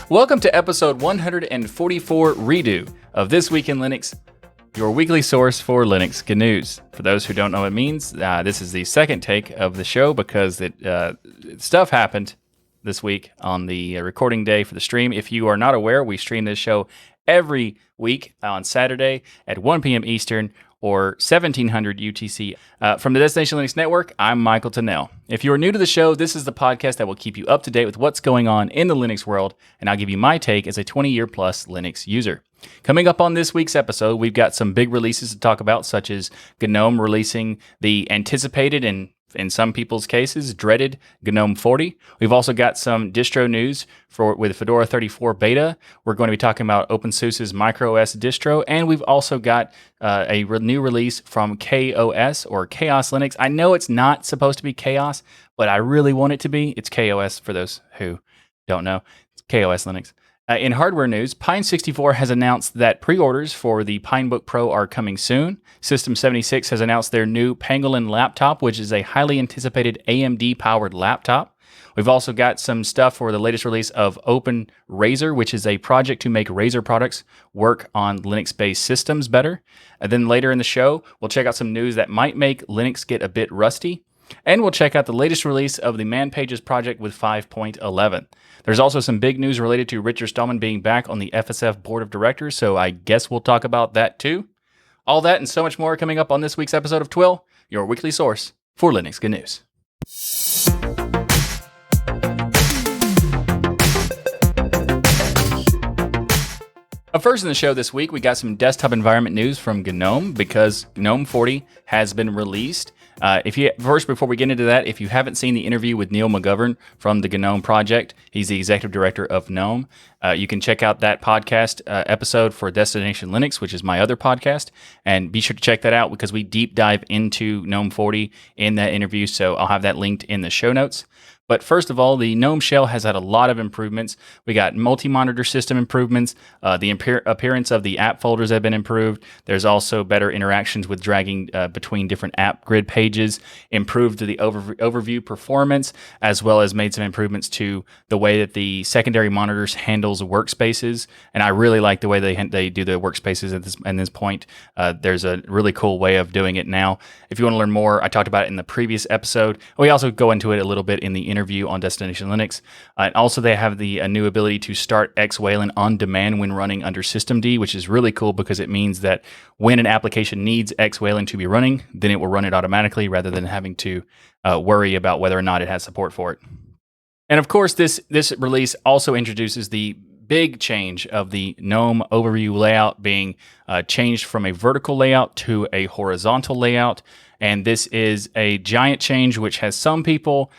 Welcome to episode 144 redo of This Week in Linux, your weekly source for Linux GNews. For those who don't know what it means, this is the second take of the show because stuff happened this week on the recording day for the stream. If you are not aware, we stream this show every week on Saturday at 1 p.m. Eastern or 1700 UTC. From the Destination Linux Network, I'm Michael Tennell. If you are new to the show, this is the podcast that will keep you up to date with what's going on in the Linux world, and I'll give you my take as a 20-year plus Linux user. Coming up on this week's episode, we've got some big releases to talk about, such as GNOME releasing the anticipated and in some people's cases, dreaded GNOME 40. We've also got some distro news with Fedora 34 beta. We're going to be talking about openSUSE's MicroOS distro, and we've also got a new release from KaOS or KaOS Linux. I know it's not supposed to be KaOS, but I really want it to be. It's KaOS for those who don't know. It's KaOS Linux. In hardware news, Pine64 has announced that pre-orders for the Pinebook Pro are coming soon. System76 has announced their new Pangolin laptop, which is a highly anticipated AMD-Powered Laptop. We've also got some stuff for the latest release of OpenRazer, which is a project to make Razer products work on Linux-based systems better. And then later in the show, we'll check out some news that might make Linux get a bit rusty. And we'll check out the latest release of the Man Pages project with 5.11. There's also some big news related to Richard Stallman being back on the FSF Board of Directors, so I guess we'll talk about that too. All that and so much more coming up on this week's episode of TWIL, your weekly source for Linux GNews. Up first in the show this week, we got some desktop environment news from GNOME because GNOME 40 has been released. Before we get into that, if you haven't seen the interview with Neil McGovern from the GNOME project, he's the executive director of GNOME. You can check out that podcast episode for Destination Linux, which is my other podcast, and be sure to check that out because we deep dive into GNOME 40 in that interview, so I'll have that linked in the show notes. But first of all, the GNOME shell has had a lot of improvements. We got multi-monitor system improvements. The appearance of the app folders have been improved. There's also better interactions with dragging between different app grid pages, improved the overview performance, as well as made some improvements to the way that the secondary monitors handles workspaces. And I really like the way they do the workspaces at this point. There's a really cool way of doing it now. If you want to learn more, I talked about it in the previous episode. We also go into it a little bit in the interview on Destination Linux. And also, they have the new ability to start X-Wayland on demand when running under Systemd, which is really cool because it means that when an application needs X-Wayland to be running, then it will run it automatically rather than having to worry about whether or not it has support for it. And of course, this release also introduces the big change of the GNOME overview layout being changed from a vertical layout to a horizontal layout. And this is a giant change which has some people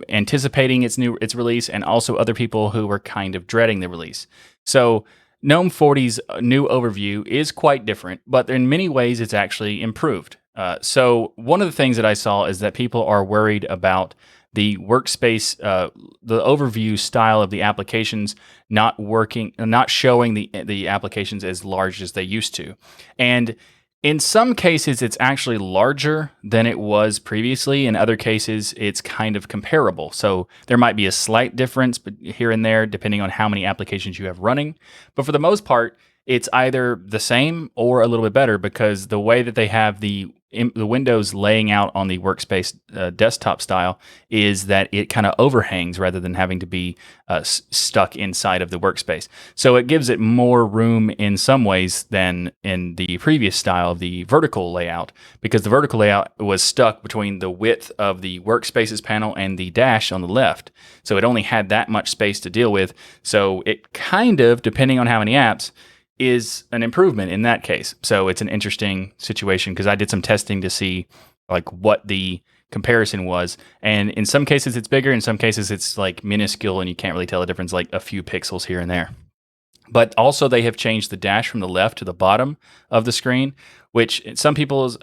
anticipating its release, and also other people who were kind of dreading the release. So GNOME 40's new overview is quite different, but in many ways it's actually improved. So one of the things that I saw is that people are worried about the workspace, the overview style of the applications not working, not showing the applications as large as they used to. And in some cases, it's actually larger than it was previously. In other cases, it's kind of comparable. So there might be a slight difference here and there, depending on how many applications you have running. But for the most part, it's either the same or a little bit better because the way that they have the Windows laying out on the workspace desktop style is that it kind of overhangs rather than having to be stuck inside of the workspace. So it gives it more room in some ways than in the previous style of the vertical layout, because the vertical layout was stuck between the width of the workspaces panel and the dash on the left. So it only had that much space to deal with. So it kind of, depending on how many apps, is an improvement in that case. So it's an interesting situation because I did some testing to see like what the comparison was. And in some cases it's bigger, in some cases it's like minuscule and you can't really tell the difference, like a few pixels here and there. But also they have changed the dash from the left to the bottom of the screen, which some people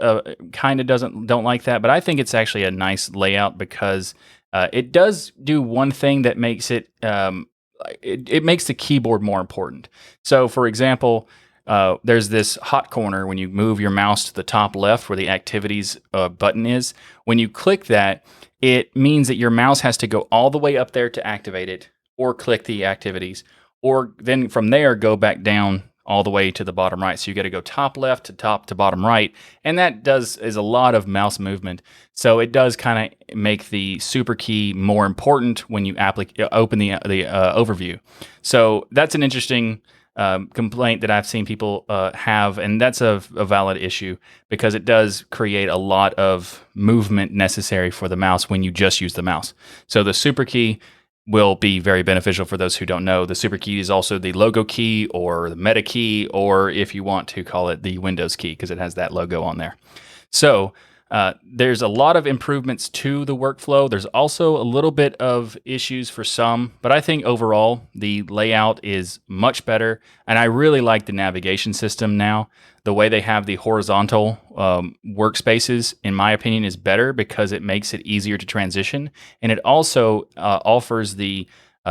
kind of don't like that. But I think it's actually a nice layout because it does do one thing that makes it makes the keyboard more important. So, for example, there's this hot corner when you move your mouse to the top left where the activities button is. When you click that, it means that your mouse has to go all the way up there to activate it, or click the activities, or then from there go back down all the way to the bottom right. So you got to go top left to top to bottom right, and that is a lot of mouse movement. So it does kind of make the super key more important when you open the overview. So that's an interesting complaint that I've seen people have, and that's a valid issue because it does create a lot of movement necessary for the mouse when you just use the mouse. So the super key will be very beneficial for those who don't know. The super key is also the logo key or the meta key, or if you want to call it the Windows key because it has that logo on there. So there's a lot of improvements to the workflow. There's also a little bit of issues for some, but I think overall the layout is much better, and I really like the navigation system now. The way they have the horizontal workspaces, in my opinion, is better because it makes it easier to transition, and it also offers the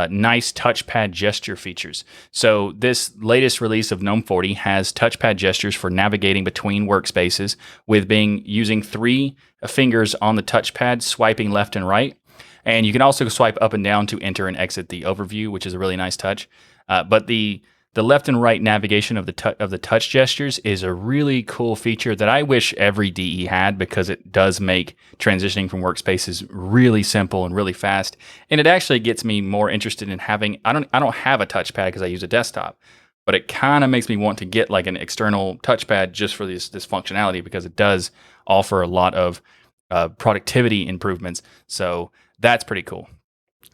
nice touchpad gesture features. So this latest release of GNOME 40 has touchpad gestures for navigating between workspaces with using 3 fingers on the touchpad, swiping left and right. And you can also swipe up and down to enter and exit the overview, which is a really nice touch. But the left and right navigation of the touch gestures is a really cool feature that I wish every DE had because it does make transitioning from workspaces really simple and really fast. And it actually gets me more interested in having. I don't have a touchpad because I use a desktop, but it kind of makes me want to get like an external touchpad just for this functionality because it does offer a lot of productivity improvements. So that's pretty cool.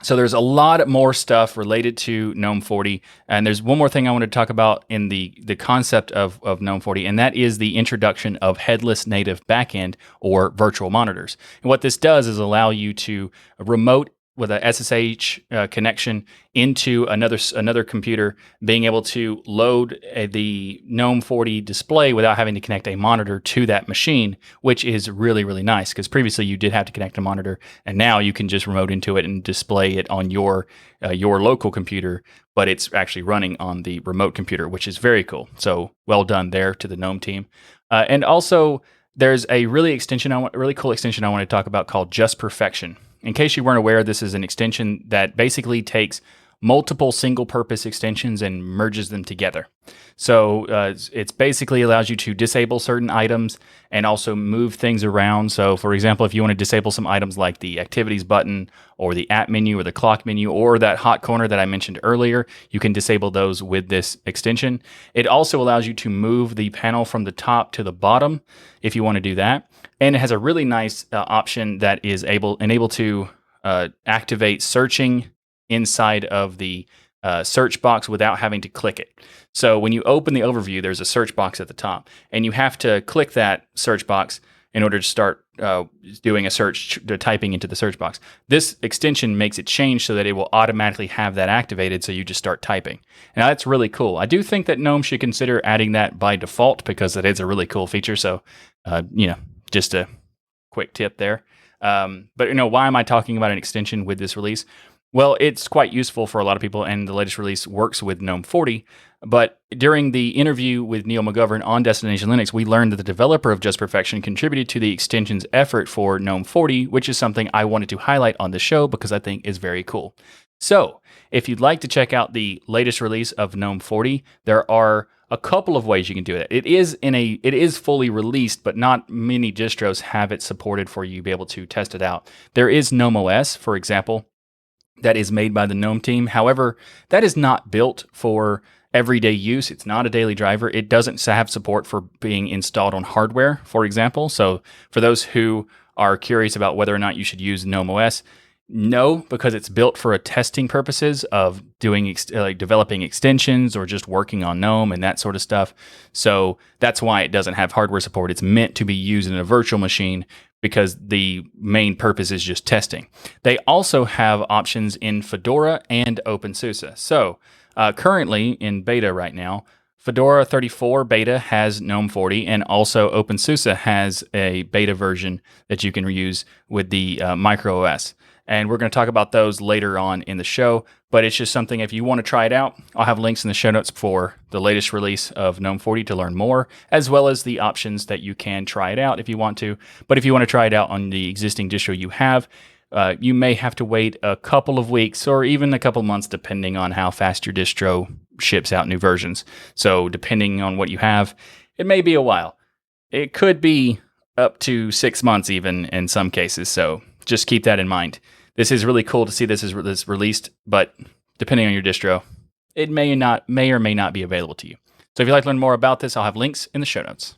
So there's a lot more stuff related to GNOME 40, and there's one more thing I want to talk about in the concept of GNOME 40, and that is the introduction of headless native backend or virtual monitors. And what this does is allow you to remote with a SSH connection into another computer, being able to load the GNOME 40 display without having to connect a monitor to that machine, which is really, really nice because previously you did have to connect a monitor, and now you can just remote into it and display it on your local computer, but it's actually running on the remote computer, which is very cool. So well done there to the GNOME team. And also, there's a really cool extension I want to talk about called Just Perfection. In case you weren't aware, this is an extension that basically takes multiple single-purpose extensions and merges them together. So it's basically allows you to disable certain items and also move things around. So for example, if you want to disable some items like the activities button or the app menu or the clock menu or that hot corner that I mentioned earlier, you can disable those with this extension. It also allows you to move the panel from the top to the bottom if you want to do that. And it has a really nice option that is able to activate searching inside of the search box without having to click it. So when you open the overview, there's a search box at the top, and you have to click that search box in order to start doing a search, typing into the search box. This extension makes it change so that it will automatically have that activated, so you just start typing. Now that's really cool. I do think that GNOME should consider adding that by default because it is a really cool feature. So, just a quick tip there. But why am I talking about an extension with this release? Well, it's quite useful for a lot of people, and the latest release works with GNOME 40. But during the interview with Neil McGovern on Destination Linux, we learned that the developer of Just Perfection contributed to the extension's effort for GNOME 40, which is something I wanted to highlight on the show because I think is very cool. So, if you'd like to check out the latest release of GNOME 40, there are a couple of ways you can do that. It is fully released, but not many distros have it supported for you to be able to test it out. There is GNOME OS, for example, that is made by the GNOME team. However, that is not built for everyday use. It's not a daily driver. It doesn't have support for being installed on hardware, for example. So for those who are curious about whether or not you should use GNOME OS, no, because it's built for testing purposes of doing developing extensions or just working on GNOME and that sort of stuff. So that's why it doesn't have hardware support. It's meant to be used in a virtual machine because the main purpose is just testing. They also have options in Fedora and openSUSE. So currently in beta right now, Fedora 34 beta has GNOME 40, and also openSUSE has a beta version that you can use with the MicroOS. And we're going to talk about those later on in the show. but it's just something if you want to try it out, I'll have links in the show notes for the latest release of GNOME 40 to learn more, as well as the options that you can try it out if you want to. But if you want to try it out on the existing distro you have, you may have to wait a couple of weeks or even a couple months, depending on how fast your distro ships out new versions. So depending on what you have, it may be a while. It could be up to 6 months even in some cases. So just keep that in mind. This is really cool to see this is released, but depending on your distro, it may or may not be available to you. So if you'd like to learn more about this, I'll have links in the show notes.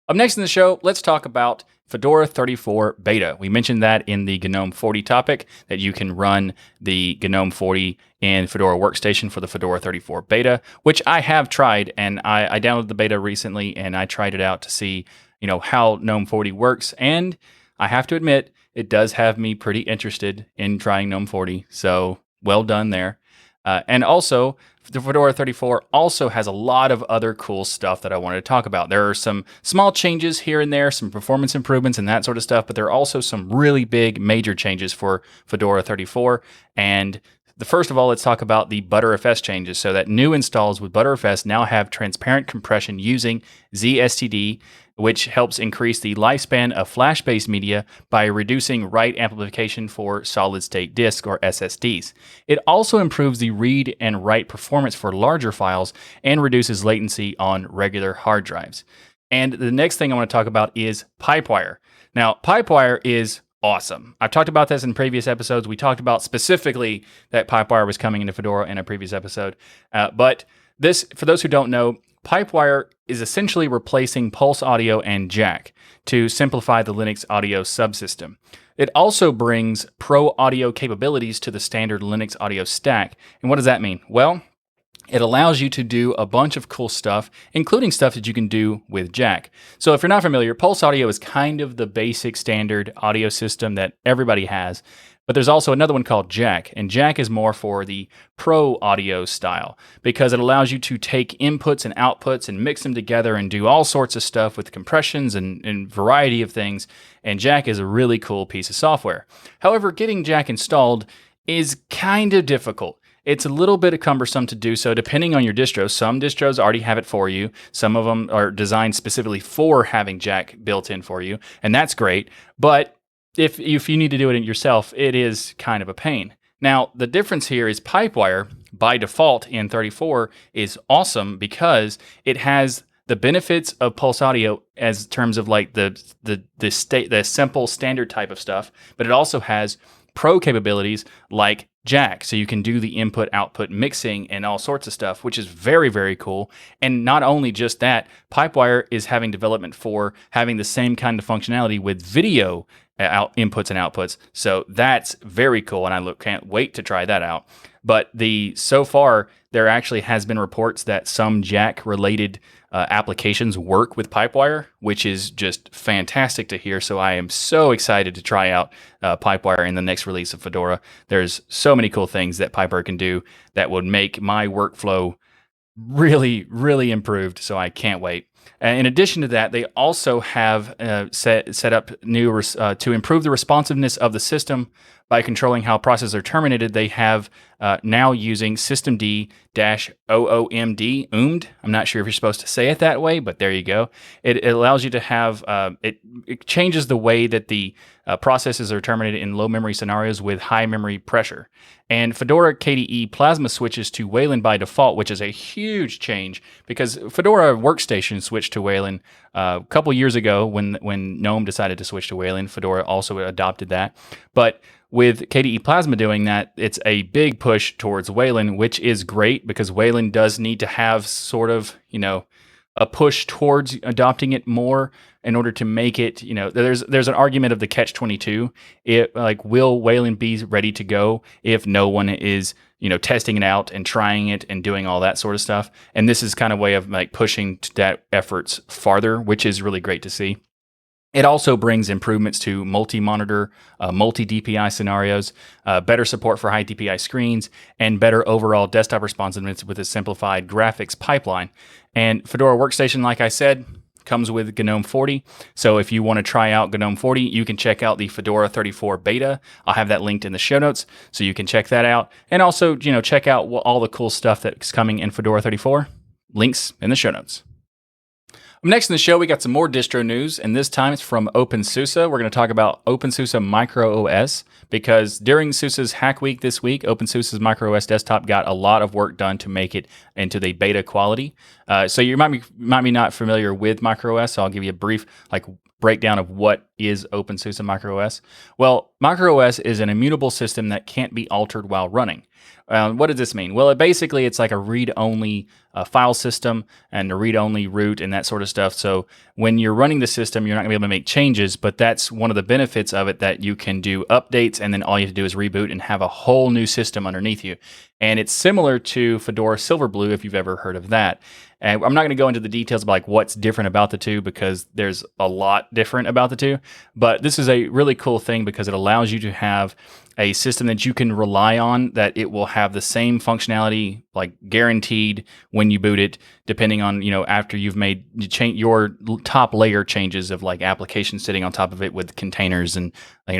Up next in the show, let's talk about Fedora 34 Beta. We mentioned that in the GNOME 40 topic, that you can run the GNOME 40 in Fedora Workstation for the Fedora 34 Beta, which I have tried, and I downloaded the beta recently, and I tried it out to see, how GNOME 40 works, and I have to admit, it does have me pretty interested in trying GNOME 40, so well done there. And also, the Fedora 34 also has a lot of other cool stuff that I wanted to talk about. There are some small changes here and there, some performance improvements and that sort of stuff, but there are also some really big major changes for Fedora 34. And first of all, let's talk about the ButterFS changes. So that new installs with ButterFS now have transparent compression using ZSTD, which helps increase the lifespan of flash-based media by reducing write amplification for solid-state disks or SSDs. It also improves the read and write performance for larger files and reduces latency on regular hard drives. And the next thing I want to talk about is Pipewire. Now, Pipewire is awesome. I've talked about this in previous episodes. We talked about specifically that Pipewire was coming into Fedora in a previous episode. But this, for those who don't know, Pipewire is essentially replacing Pulse Audio and Jack to simplify the Linux audio subsystem. It also brings Pro Audio capabilities to the standard Linux audio stack. And what does that mean? Well, it allows you to do a bunch of cool stuff, including stuff that you can do with Jack. So if you're not familiar, Pulse Audio is kind of the basic standard audio system that everybody has. But there's also another one called Jack, and Jack is more for the pro audio style because it allows you to take inputs and outputs and mix them together and do all sorts of stuff with compressions and variety of things, and Jack is a really cool piece of software. However, getting Jack installed is kind of difficult. It's a little bit cumbersome to do so depending on your distro. Some distros already have it for you. Some of them are designed specifically for having Jack built in for you, and that's great, but if you need to do it yourself, it is kind of a pain. Now, the difference here is Pipewire, by default in 34, is awesome because it has the benefits of Pulse Audio as terms of like the simple standard type of stuff, but it also has pro capabilities like Jack, so you can do the input-output mixing and all sorts of stuff, which is very, very cool. And not only just that, Pipewire is having development for having the same kind of functionality with video inputs and outputs. So that's very cool, and I can't wait to try that out. But so far, there actually has been reports that some Jack-related applications work with Pipewire, which is just fantastic to hear. So I am so excited to try out Pipewire in the next release of Fedora. There's so many cool things that Pipewire can do that would make my workflow really, really improved. So I can't wait. In addition to that, they also have set up new to improve the responsiveness of the system by controlling how processes are terminated. They have now using systemd-oomd. I'm not sure if you're supposed to say it that way, but there you go. It allows you to have it changes the way that the processes are terminated in low memory scenarios with high memory pressure. And Fedora KDE Plasma switches to Wayland by default, which is a huge change because Fedora Workstation switched to Wayland a couple years ago when GNOME decided to switch to Wayland. Fedora also adopted that. But with KDE Plasma doing that, it's a big push towards Wayland, which is great because Wayland does need to have sort of, a push towards adopting it more in order to make it, there's an argument of the catch-22. Will Wayland be ready to go if no one is, testing it out and trying it and doing all that sort of stuff? And this is kind of a way of pushing that efforts farther, which is really great to see. It also brings improvements to multi-monitor, multi-DPI scenarios, better support for high DPI screens, and better overall desktop responsiveness with a simplified graphics pipeline. And Fedora Workstation, like I said, comes with GNOME 40. So if you want to try out GNOME 40, you can check out the Fedora 34 beta. I'll have that linked in the show notes, so you can check that out. And also, check out all the cool stuff that's coming in Fedora 34. Links in the show notes. Next in the show, we got some more distro news, and this time it's from openSUSE. We're going to talk about openSUSE MicroOS, because during SUSE's Hack Week this week, openSUSE's MicroOS desktop got a lot of work done to make it into the beta quality. So you might be not familiar with MicroOS, so I'll give you a brief breakdown of what is openSUSE MicroOS. Well, MicroOS is an immutable system that can't be altered while running. What does this mean? Well, it's like a read-only file system and a read-only root and that sort of stuff. So when you're running the system, you're not going to be able to make changes, but that's one of the benefits of it, that you can do updates and then all you have to do is reboot and have a whole new system underneath you. And it's similar to Fedora Silverblue, if you've ever heard of that. And I'm not going to go into the details about what's different about the two, because there's a lot different about the two. But this is a really cool thing because it allows you to have a system that you can rely on, that it will have the same functionality, guaranteed when you boot it, depending on, after you've made your top layer changes of applications sitting on top of it with containers and,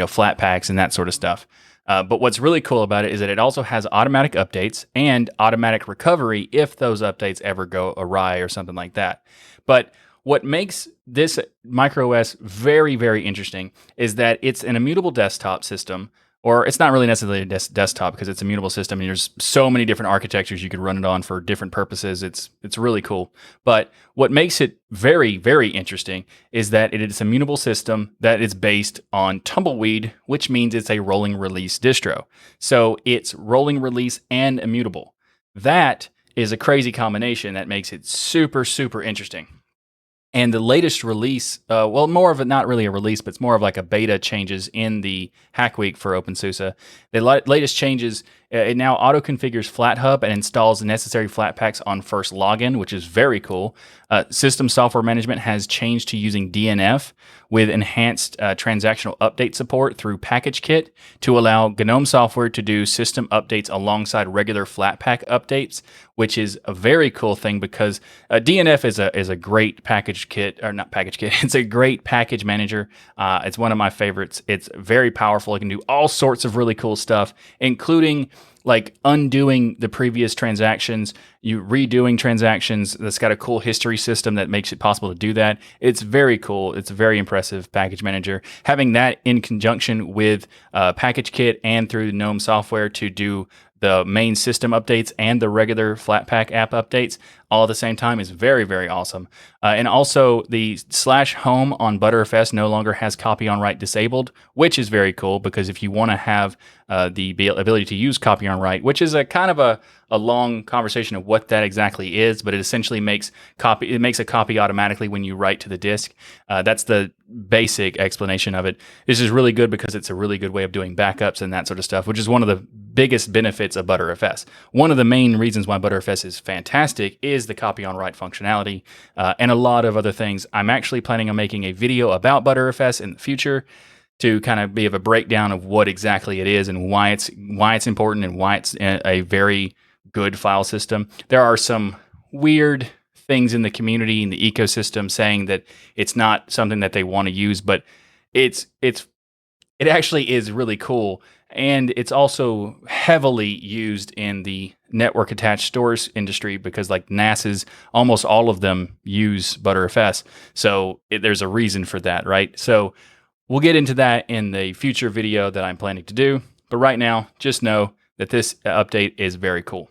flat packs and that sort of stuff. But what's really cool about it is that it also has automatic updates and automatic recovery if those updates ever go awry or something like that. But what makes this MicroOS very, very interesting is that it's an immutable desktop system, or it's not really necessarily a desktop because it's a mutable system and there's so many different architectures you could run it on for different purposes. It's really cool. But what makes it very, very interesting is that it is a mutable system that is based on Tumbleweed, which means it's a rolling release distro. So it's rolling release and immutable. That is a crazy combination that makes it super, super interesting. And the latest release, more of it, not really a release, but it's more of a beta changes in the Hack Week for openSUSE. The latest changes, it now auto-configures FlatHub and installs the necessary Flatpaks on first login, which is very cool. System software management has changed to using DNF with enhanced transactional update support through PackageKit to allow GNOME software to do system updates alongside regular Flatpak updates, which is a very cool thing because DNF is a great it's a great package manager. It's one of my favorites. It's very powerful. It can do all sorts of really cool stuff, including undoing the previous transactions, redoing transactions. That's got a cool history system that makes it possible to do that. It's very cool. It's a very impressive package manager. Having that in conjunction with PackageKit and through GNOME software to do the main system updates and the regular Flatpak app updates all at the same time is very, very awesome. And also the /home on ButterFS no longer has copy on write disabled, which is very cool because if you want to have the ability to use copy on write, which is a kind of a long conversation of what that exactly is, but it essentially makes a copy automatically when you write to the disk. That's the basic explanation of it. This is really good because it's a really good way of doing backups and that sort of stuff, which is one of the biggest benefits of ButterFS. One of the main reasons why ButterFS is fantastic is the copy on write functionality and a lot of other things. I'm actually planning on making a video about ButterFS in the future to kind of be of a breakdown of what exactly it is and why it's important and why it's a very good file system. There are some weird things in the community, in the ecosystem, saying that it's not something that they want to use, but it actually is really cool. And it's also heavily used in the network attached storage industry because NAS's, almost all of them use ButterFS. So there's a reason for that, right? So we'll get into that in the future video that I'm planning to do. But right now, just know that this update is very cool.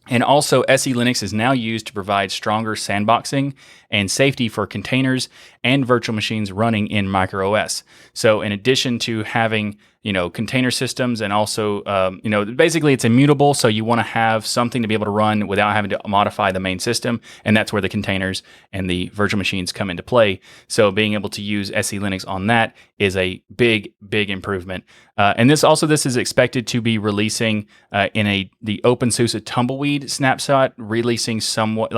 And also, SE Linux is now used to provide stronger sandboxing and safety for containers and virtual machines running in MicroOS. So in addition to having container systems and also, basically it's immutable. So you want to have something to be able to run without having to modify the main system. And that's where the containers and the virtual machines come into play. So being able to use SE Linux on that is a big, big improvement. And this is expected to be releasing in the openSUSE Tumbleweed snapshot, releasing somewhat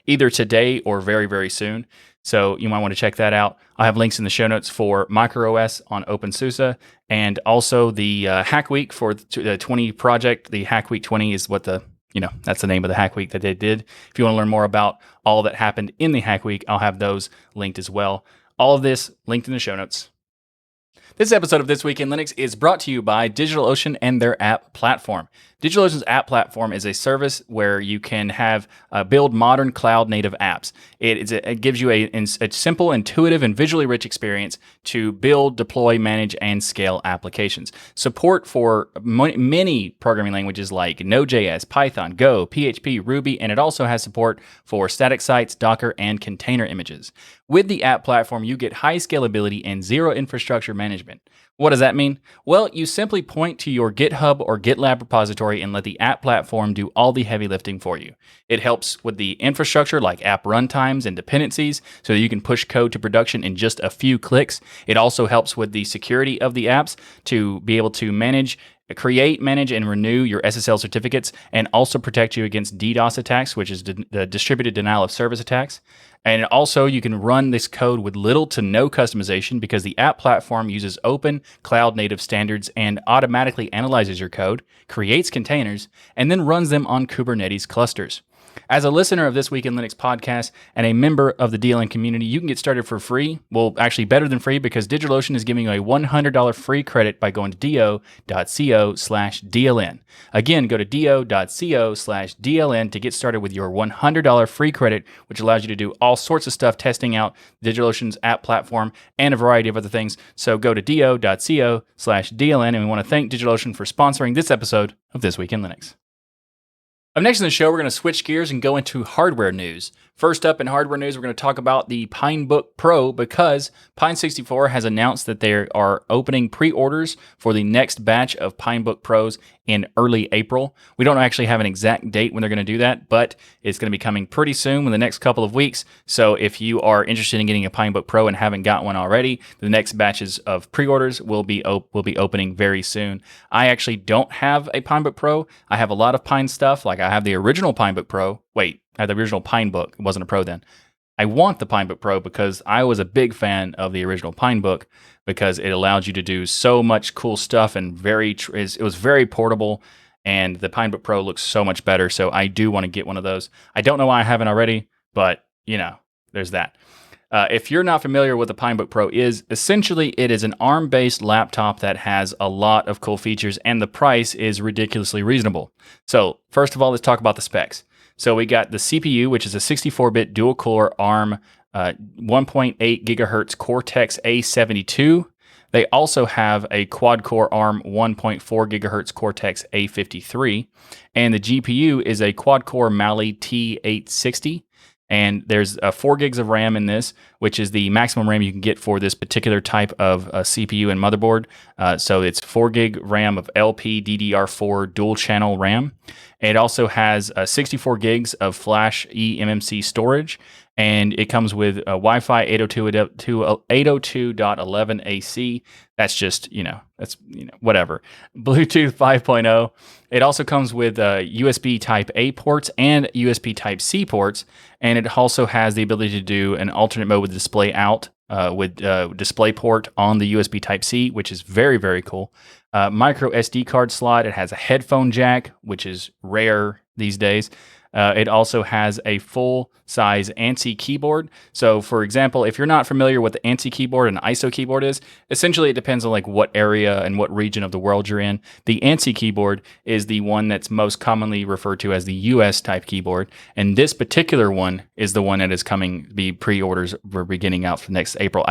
either today or very, very soon. So you might want to check that out. I'll have links in the show notes for MicroOS on openSUSE and also the Hack Week for the 20 project. The Hack Week 20 is what the that's the name of the Hack Week that they did. If you want to learn more about all that happened in the Hack Week, I'll have those linked as well. All of this linked in the show notes. This episode of This Week in Linux is brought to you by DigitalOcean and their app platform. DigitalOcean's app platform is a service where you can have build modern cloud-native apps. It gives you a simple, intuitive, and visually rich experience to build, deploy, manage, and scale applications. Support for many programming languages like Node.js, Python, Go, PHP, Ruby, and it also has support for static sites, Docker, and container images. With the app platform, you get high scalability and zero infrastructure management. What does that mean? Well, you simply point to your GitHub or GitLab repository and let the app platform do all the heavy lifting for you. It helps with the infrastructure like app runtimes and dependencies so that you can push code to production in just a few clicks. It also helps with the security of the apps to be able to create, manage, and renew your SSL certificates, and also protect you against DDoS attacks, which is the distributed denial of service attacks. And also, you can run this code with little to no customization because the app platform uses open cloud-native standards and automatically analyzes your code, creates containers, and then runs them on Kubernetes clusters. As a listener of This Week in Linux podcast and a member of the DLN community, you can get started for free. Well, actually better than free because DigitalOcean is giving you a $100 free credit by going to do.co/DLN. Again, go to do.co/DLN to get started with your $100 free credit, which allows you to do all sorts of stuff testing out DigitalOcean's app platform and a variety of other things. So go to do.co/DLN, and we want to thank DigitalOcean for sponsoring this episode of This Week in Linux. Up next in the show, we're going to switch gears and go into hardware news. First up in hardware news, we're going to talk about the Pinebook Pro because Pine64 has announced that they are opening pre-orders for the next batch of Pinebook Pros in early April. We don't actually have an exact date when they're going to do that, but it's going to be coming pretty soon in the next couple of weeks. So if you are interested in getting a Pinebook Pro and haven't got one already, the next batches of pre-orders will be opening very soon. I actually don't have a Pinebook Pro. I have a lot of Pine stuff, like I have the original Pinebook Pro. I had the original Pinebook. It wasn't a Pro then. I want the Pinebook Pro because I was a big fan of the original Pinebook because it allowed you to do so much cool stuff and it was very portable, and the Pinebook Pro looks so much better. So I do want to get one of those. I don't know why I haven't already, but there's that. If you're not familiar with the Pinebook Pro is, essentially it is an ARM-based laptop that has a lot of cool features, and the price is ridiculously reasonable. So first of all, let's talk about the specs. So we got the CPU, which is a 64-bit dual-core ARM 1.8 gigahertz Cortex-A72. They also have a quad-core ARM 1.4 gigahertz Cortex-A53. And the GPU is a quad-core Mali T860. And there's 4 gigs of RAM in this, which is the maximum RAM you can get for this particular type of CPU and motherboard. So it's 4 gig RAM of LPDDR4 dual channel RAM. It also has 64 gigs of flash eMMC storage, and it comes with Wi-Fi 802.11 AC. That's just, whatever. Bluetooth 5.0. It also comes with USB Type A ports and USB Type C ports, and it also has the ability to do an alternate mode with display out with DisplayPort on the USB Type C, which is very, very cool. Micro SD card slot. It has a headphone jack, which is rare these days. It also has a full-size ANSI keyboard. So, for example, if you're not familiar with the ANSI keyboard and ISO keyboard is, essentially it depends on what area and what region of the world you're in. The ANSI keyboard is the one that's most commonly referred to as the US type keyboard, and this particular one is the one that is coming. The pre-orders were beginning out for next April.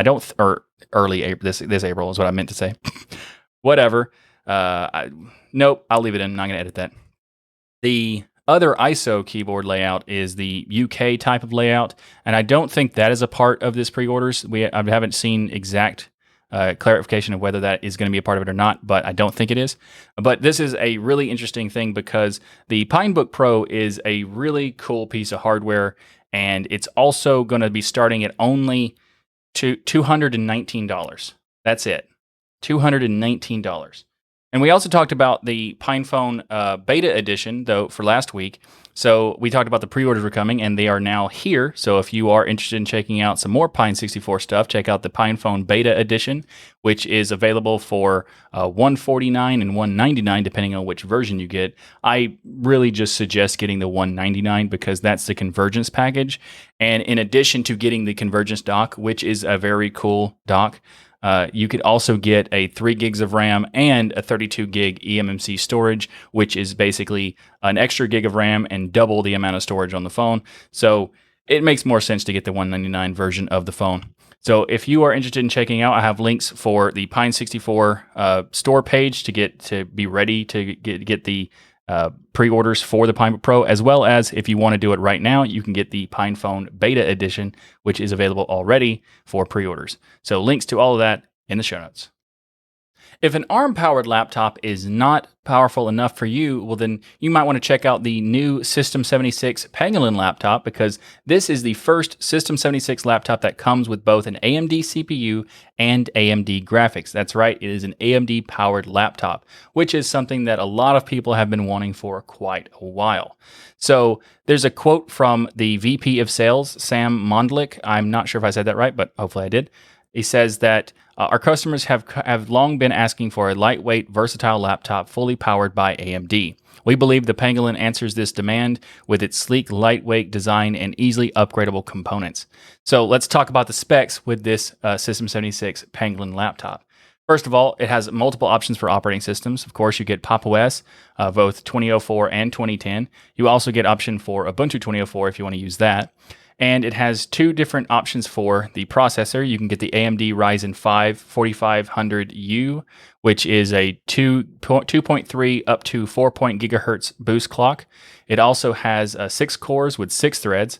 Early April. This April is what I meant to say. Whatever. Nope. I'll leave it in. I'm not going to edit that. The other ISO keyboard layout is the UK type of layout, and I don't think that is a part of this pre-orders. I haven't seen exact clarification of whether that is going to be a part of it or not, but I don't think it is. But this is a really interesting thing because the Pinebook Pro is a really cool piece of hardware, and it's also going to be starting at only $219. That's it, $219. And we also talked about the PinePhone Beta Edition, though, for last week. So we talked about the pre-orders were coming, and they are now here. So if you are interested in checking out some more Pine 64 stuff, check out the PinePhone Beta Edition, which is available for $149 and $199, depending on which version you get. I really just suggest getting the $199 because that's the convergence package. And in addition to getting the convergence dock, which is a very cool dock, you could also get a 3 gigs of RAM and a 32 gig eMMC storage, which is basically an extra gig of RAM and double the amount of storage on the phone. So it makes more sense to get the $199 version of the phone. So if you are interested in checking out, I have links for the Pine 64 store page to be ready to get the pre-orders for the Pinebook Pro, as well as if you want to do it right now, you can get the PinePhone Beta Edition, which is available already for pre-orders. So links to all of that in the show notes. If an ARM-powered laptop is not powerful enough for you, well then you might want to check out the new System76 Pangolin laptop, because this is the first System76 laptop that comes with both an AMD CPU and AMD graphics. That's right, it is an AMD-powered laptop, which is something that a lot of people have been wanting for quite a while. So there's a quote from the VP of Sales, Sam Mondlik. I'm not sure if I said that right, but hopefully I did. He says that our customers have long been asking for a lightweight, versatile laptop fully powered by AMD. We believe the Pangolin answers this demand with its sleek, lightweight design and easily upgradable components. So let's talk about the specs with this System76 Pangolin laptop. First of all, it has multiple options for operating systems. Of course, you get Pop! OS, both 2004 and 2010. You also get option for Ubuntu 2004 if you want to use that. And it has 2 different options for the processor. You can get the AMD Ryzen 5 4500U, which is a 2.3 up to 4 gigahertz boost clock. It also has 6 cores with 6 threads.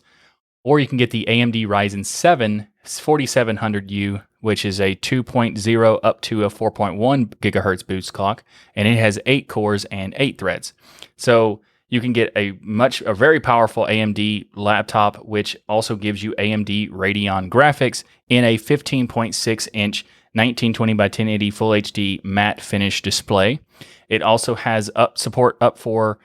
Or you can get the AMD Ryzen 7 4700U, which is a 2.0 up to a 4.1 gigahertz boost clock, and it has 8 cores and 8 threads. So you can get a very powerful AMD laptop, which also gives you AMD Radeon graphics in a 15.6-inch 1920 by 1080 Full HD matte finish display. It also has support for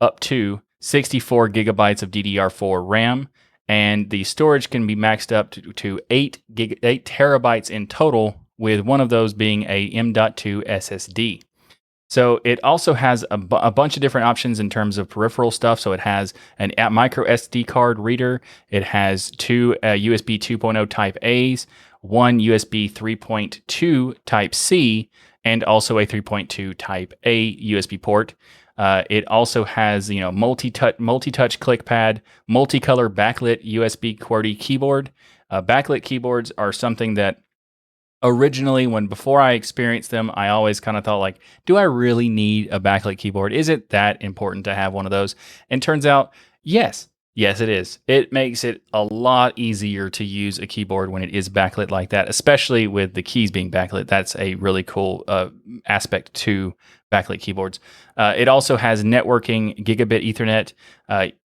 up to 64 gigabytes of DDR4 RAM, and the storage can be maxed up to 8 terabytes in total, with one of those being a M.2 SSD. So it also has a bunch of different options in terms of peripheral stuff. So it has a micro SD card reader. It has 2 USB 2.0 Type A's, 1 USB 3.2 Type C, and also a 3.2 Type A USB port. It also has, multi-touch clickpad, multicolor backlit USB QWERTY keyboard. Backlit keyboards are something that originally, before I experienced them, I always kind of thought, like, do I really need a backlit keyboard? Is it that important to have one of those? And turns out, yes, it is. It makes it a lot easier to use a keyboard when it is backlit like that, especially with the keys being backlit. That's a really cool aspect to backlit keyboards. It also has networking, gigabit Ethernet,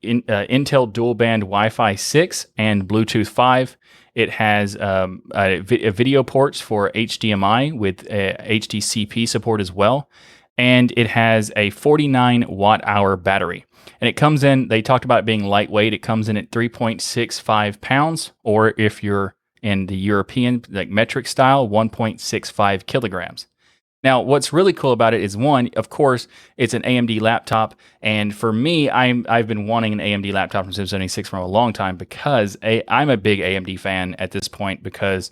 Intel dual band Wi-Fi 6 and Bluetooth 5. It has video ports for HDMI with HDCP support as well. And it has a 49 watt-hour battery. And it comes in, they talked about it being lightweight. It comes in at 3.65 pounds, or if you're in the European, like metric style, 1.65 kilograms. Now, what's really cool about it is, one, of course, it's an AMD laptop, and for me, I've been wanting an AMD laptop from System76 for a long time, because I'm a big AMD fan at this point, because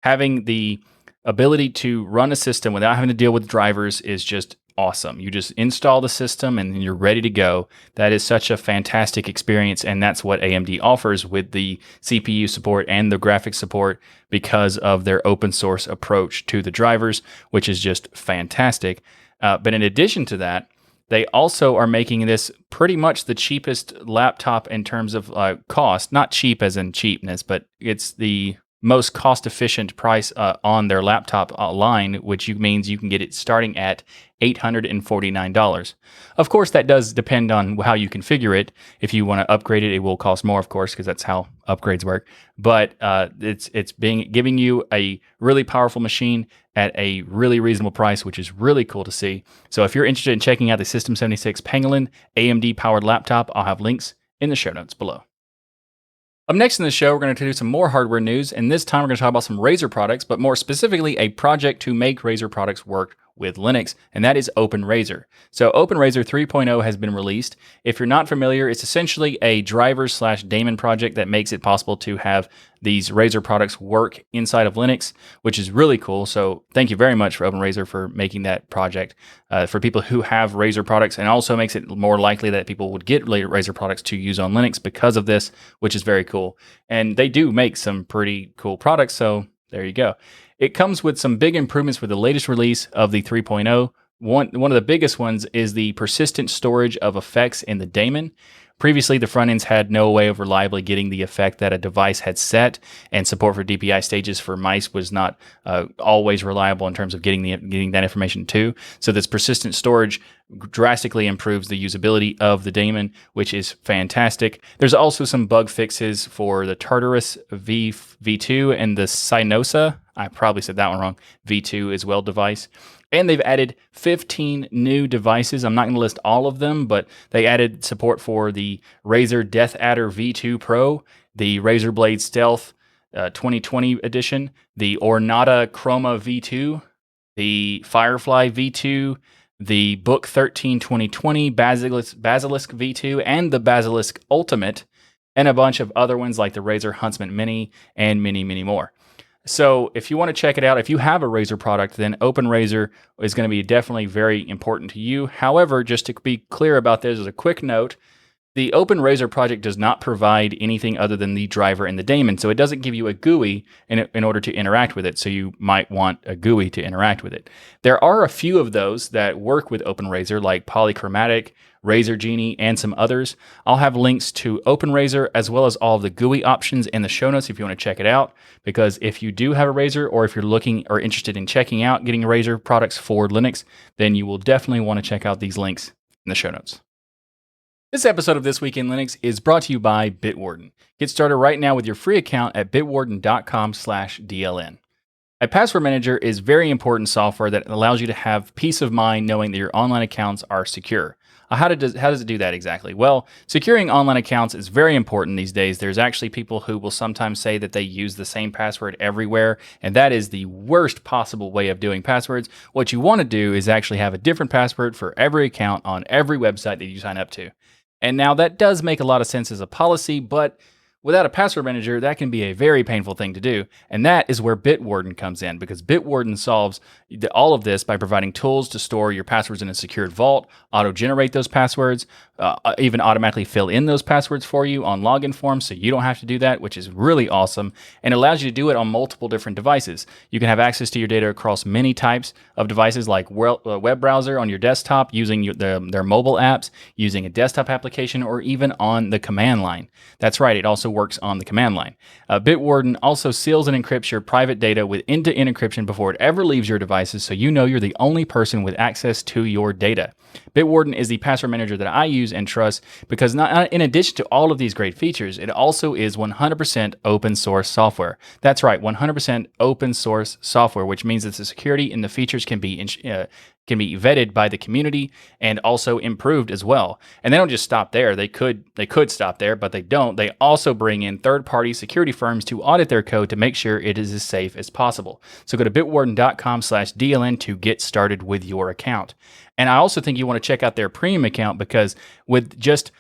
having the ability to run a system without having to deal with drivers is just awesome. You just install the system and then you're ready to go. That is such a fantastic experience, and that's what AMD offers with the CPU support and the graphics support, because of their open source approach to the drivers, which is just fantastic. But in addition to that, they also are making this pretty much the cheapest laptop in terms of cost. Not cheap as in cheapness, but it's the most cost-efficient price on their laptop line, which means you can get it starting at $849. Of course, that does depend on how you configure it. If you want to upgrade it, it will cost more, of course, because that's how upgrades work. But it's giving you a really powerful machine at a really reasonable price, which is really cool to see. So if you're interested in checking out the System76 Pangolin AMD-Powered Laptop, I'll have links in the show notes below. Up next in the show, we're going to do some more hardware news, and this time we're going to talk about some Razer products, but more specifically, a project to make Razer products work with Linux, and that is OpenRazer. So OpenRazer 3.0 has been released. If you're not familiar, it's essentially a driver/daemon project that makes it possible to have these Razer products work inside of Linux, which is really cool. So thank you very much for OpenRazer for making that project for people who have Razer products, and also makes it more likely that people would get Razer products to use on Linux because of this, which is very cool. And they do make some pretty cool products, so there you go. It comes with some big improvements with the latest release of the 3.0. One of the biggest ones is the persistent storage of effects in the daemon. Previously, the front ends had no way of reliably getting the effect that a device had set, and support for DPI stages for mice was not always reliable in terms of getting that information too. So this persistent storage drastically improves the usability of the daemon, which is fantastic. There's also some bug fixes for the Tartarus V2 and the Cynosa, I probably said that one wrong, V2 as well device. And they've added 15 new devices. I'm not going to list all of them, but they added support for the Razer Death Adder V2 Pro, the Razer Blade Stealth 2020 edition, the Ornata Chroma V2, the Firefly V2, the Book 13 2020, Basilisk V2, and the Basilisk Ultimate, and a bunch of other ones like the Razer Huntsman Mini and many more. So if you want to check it out, if you have a Razer product, then OpenRazer is going to be definitely very important to you. However, just to be clear about this, as a quick note, the OpenRazer project does not provide anything other than the driver and the daemon, so it doesn't give you a GUI in order to interact with it, so you might want a GUI to interact with it. There are a few of those that work with OpenRazer, like Polychromatic, Razer Genie, and some others. I'll have links to OpenRazer as well as all of the GUI options in the show notes if you want to check it out, because if you do have a Razer, or if you're looking or interested in checking out getting Razer products for Linux, then you will definitely want to check out these links in the show notes. This episode of This Week in Linux is brought to you by Bitwarden. Get started right now with your free account at bitwarden.com/DLN. A password manager is very important software that allows you to have peace of mind knowing that your online accounts are secure. How does it do that exactly? Well, securing online accounts is very important these days. There's actually people who will sometimes say that they use the same password everywhere, and that is the worst possible way of doing passwords. What you want to do is actually have a different password for every account on every website that you sign up to. And now that does make a lot of sense as a policy, but without a password manager, that can be a very painful thing to do. And that is where Bitwarden comes in, because Bitwarden solves all of this by providing tools to store your passwords in a secured vault, auto-generate those passwords, even automatically fill in those passwords for you on login forms so you don't have to do that, which is really awesome, and allows you to do it on multiple different devices. You can have access to your data across many types of devices, like web browser on your desktop, using their mobile apps, using a desktop application, or even on the command line. That's right, it also works on the command line. Bitwarden also seals and encrypts your private data with end-to-end encryption before it ever leaves your devices, so you know you're the only person with access to your data. Bitwarden is the password manager that I use and trust, because in addition to all of these great features, it also is 100% open source software. That's right, 100% open source software, which means that the security and the features can be vetted by the community and also improved as well. And they don't just stop there. They could stop there, but they don't. They also bring in third-party security firms to audit their code to make sure it is as safe as possible. So go to bitwarden.com/DLN to get started with your account. And I also think you want to check out their premium account, because with just